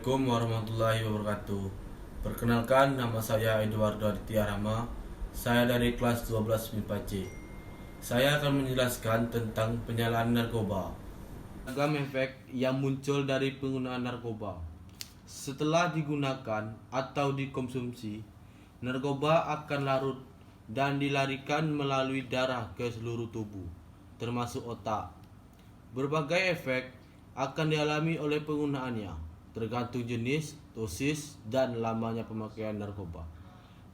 Assalamualaikum warahmatullahi wabarakatuh. Perkenalkan, nama saya Eduardo Aditya Rama. Saya dari kelas 12 MIPA C. Saya akan menjelaskan tentang penyalahgunaan narkoba. Beragam efek yang muncul dari penggunaan narkoba. Setelah digunakan atau dikonsumsi, narkoba akan larut dan dilarikan melalui darah ke seluruh tubuh, termasuk otak. Berbagai efek akan dialami oleh penggunaannya, tergantung jenis, dosis, dan lamanya pemakaian narkoba.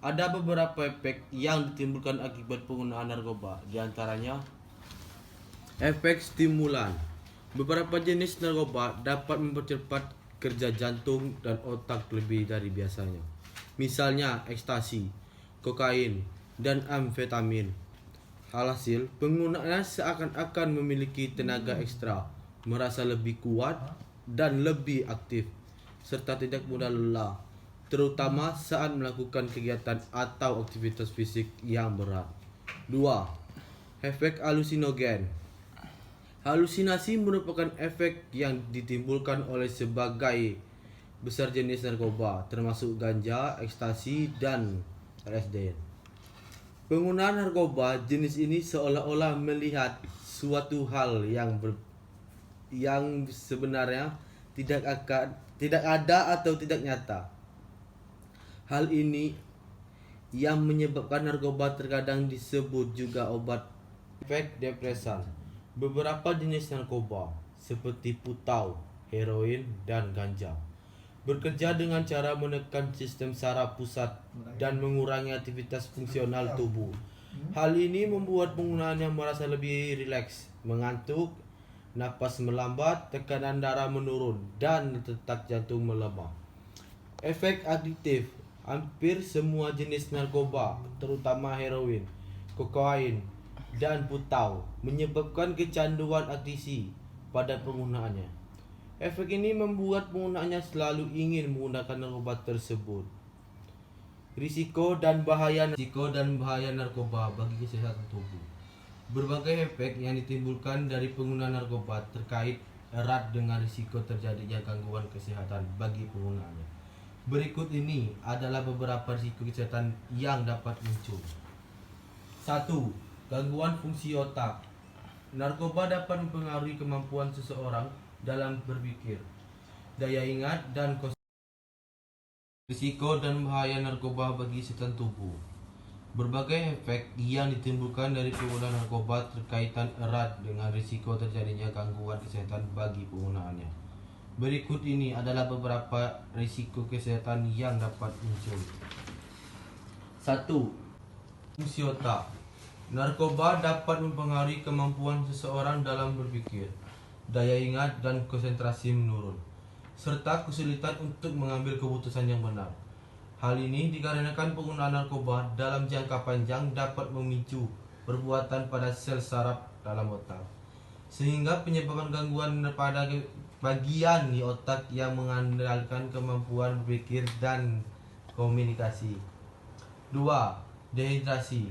Ada beberapa efek yang ditimbulkan akibat penggunaan narkoba, diantaranya efek stimulan. Beberapa jenis narkoba dapat mempercepat kerja jantung dan otak lebih dari biasanya. Misalnya ekstasi, kokain, dan amfetamin. Alhasil, penggunaannya seakan-akan memiliki tenaga ekstra, merasa lebih kuat dan lebih aktif, serta tidak mudah lelah, terutama saat melakukan kegiatan atau aktivitas fisik yang berat. 2. Efek halusinogen. Halusinasi merupakan efek yang ditimbulkan oleh sebagai besar jenis narkoba, termasuk ganja, ekstasi, dan LSD. Penggunaan narkoba jenis ini seolah-olah melihat suatu hal yang sebenarnya tidak ada atau tidak nyata. Hal ini yang menyebabkan narkoba terkadang disebut juga obat. Efek depresan. Beberapa jenis narkoba seperti putau, heroin, dan ganja bekerja dengan cara menekan sistem saraf pusat dan mengurangi aktivitas fungsional tubuh. Hal ini membuat penggunaannya merasa lebih rileks, mengantuk, napas melambat, tekanan darah menurun, dan detak jantung melemah. Efek adiktif. Hampir semua jenis narkoba, terutama heroin, kokain, dan putau, menyebabkan kecanduan adiksi pada penggunaannya. Efek ini membuat penggunaannya selalu ingin menggunakan narkoba tersebut. Risiko dan bahaya narkoba bagi kesehatan tubuh. Berbagai efek yang ditimbulkan dari penggunaan narkoba terkait erat dengan risiko terjadinya gangguan kesehatan bagi penggunaannya. Berikut ini adalah beberapa risiko kesehatan yang dapat muncul. 1. Gangguan fungsi otak. Narkoba dapat mempengaruhi kemampuan seseorang dalam berpikir, daya ingat, dan risiko dan bahaya narkoba bagi kesehatan tubuh. Berbagai efek yang ditimbulkan dari penggunaan narkoba terkaitan erat dengan risiko terjadinya gangguan kesehatan bagi penggunaannya. Berikut ini adalah beberapa risiko kesehatan yang dapat muncul. 1. Fungsi otak. Narkoba dapat mempengaruhi kemampuan seseorang dalam berpikir, daya ingat, dan konsentrasi menurun, serta kesulitan untuk mengambil keputusan yang benar. Hal ini dikarenakan penggunaan narkoba dalam jangka panjang dapat memicu perbuatan pada sel saraf dalam otak, sehingga penyebabkan gangguan pada bagian di otak yang mengandalkan kemampuan berpikir dan komunikasi. 2. Dehidrasi.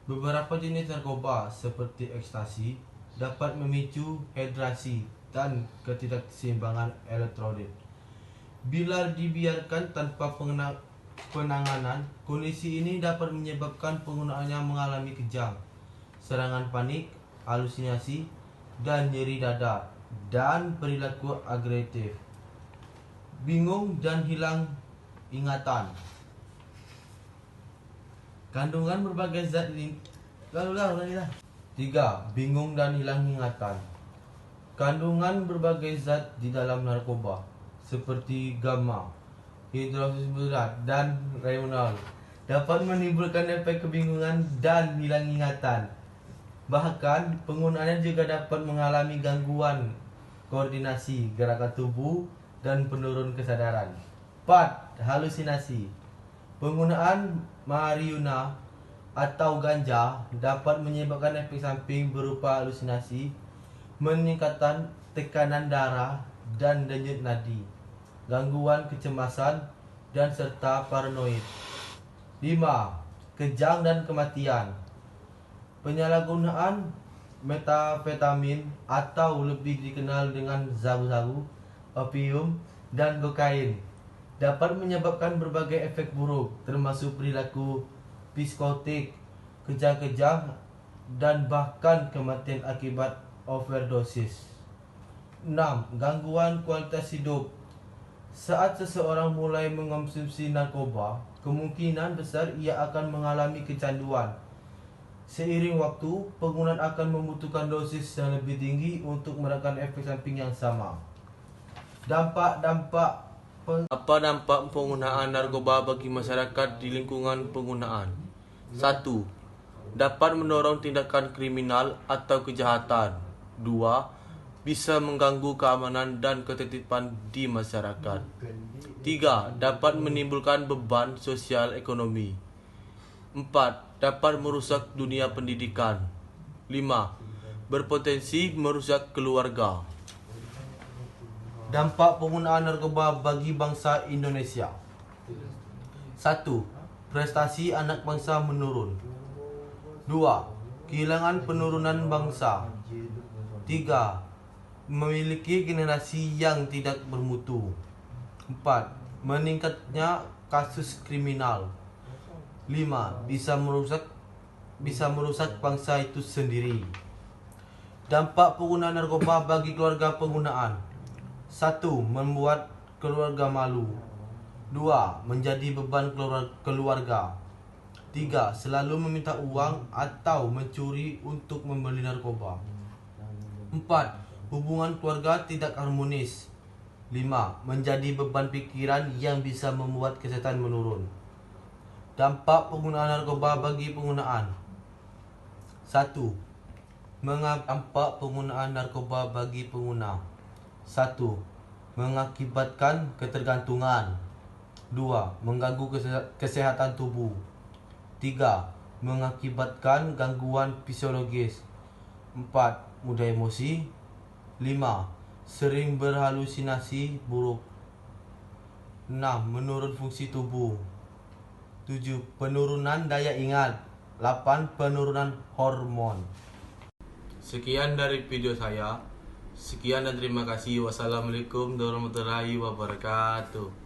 Beberapa jenis narkoba seperti ekstasi dapat memicu dehidrasi dan ketidakseimbangan elektrolit. Bila dibiarkan tanpa penanganan, kondisi ini dapat menyebabkan penggunaannya mengalami kejang, serangan panik, halusinasi, dan nyeri dada, dan perilaku agresif, bingung dan hilang ingatan. Kandungan berbagai zat ini 3. Bingung dan hilang ingatan. Kandungan berbagai zat di dalam narkoba seperti gamma, hidroksiburat, dan reunol dapat menimbulkan efek kebingungan dan hilang ingatan. Bahkan penggunaannya juga dapat mengalami gangguan koordinasi gerakan tubuh dan penurun kesadaran. 4. Halusinasi. Penggunaan marijuana atau ganja dapat menyebabkan efek samping berupa halusinasi, meningkatkan tekanan darah dan denyut nadi, gangguan kecemasan, dan serta paranoid. 5. Kejang dan kematian. Penyalahgunaan metafetamin atau lebih dikenal dengan sabu-sabu, opium, dan kokain dapat menyebabkan berbagai efek buruk termasuk perilaku psikotik, kejang-kejang, dan bahkan kematian akibat overdosis. 6. Gangguan kualitas hidup. Saat seseorang mulai mengonsumsi narkoba, kemungkinan besar ia akan mengalami kecanduan. Seiring waktu, penggunaan akan membutuhkan dosis yang lebih tinggi untuk meredakan efek samping yang sama. Apa dampak penggunaan narkoba bagi masyarakat di lingkungan penggunaan? 1. Dapat mendorong tindakan kriminal atau kejahatan. 2. Bisa mengganggu keamanan dan ketertiban di masyarakat. 3. Dapat menimbulkan beban sosial ekonomi. 4. Dapat merusak dunia pendidikan. 5. Berpotensi merusak keluarga. Dampak penggunaan narkoba bagi bangsa Indonesia. 1. Prestasi anak bangsa menurun. 2. Kehilangan penurunan bangsa. 3. Memiliki generasi yang tidak bermutu. 4. Meningkatnya kasus kriminal. 5. Bisa merusak bangsa itu sendiri. Dampak penggunaan narkoba bagi keluarga penggunaan. 1. Membuat keluarga malu. 2. Menjadi beban keluarga. 3. Selalu meminta uang atau mencuri untuk membeli narkoba. 4. Hubungan keluarga tidak harmonis. 5. Menjadi beban pikiran yang bisa membuat kesehatan menurun. Dampak penggunaan narkoba bagi penggunaan. 1. Dampak penggunaan narkoba bagi pengguna. 1. Mengakibatkan ketergantungan. 2. Mengganggu kesehatan tubuh. 3. Mengakibatkan gangguan fisiologis. 4. Mudah emosi. 5. Sering berhalusinasi buruk. 6. Menurun fungsi tubuh. 7. Penurunan daya ingat. 8. Penurunan hormon. Sekian dari video saya. Sekian dan terima kasih. Wassalamualaikum warahmatullahi wabarakatuh.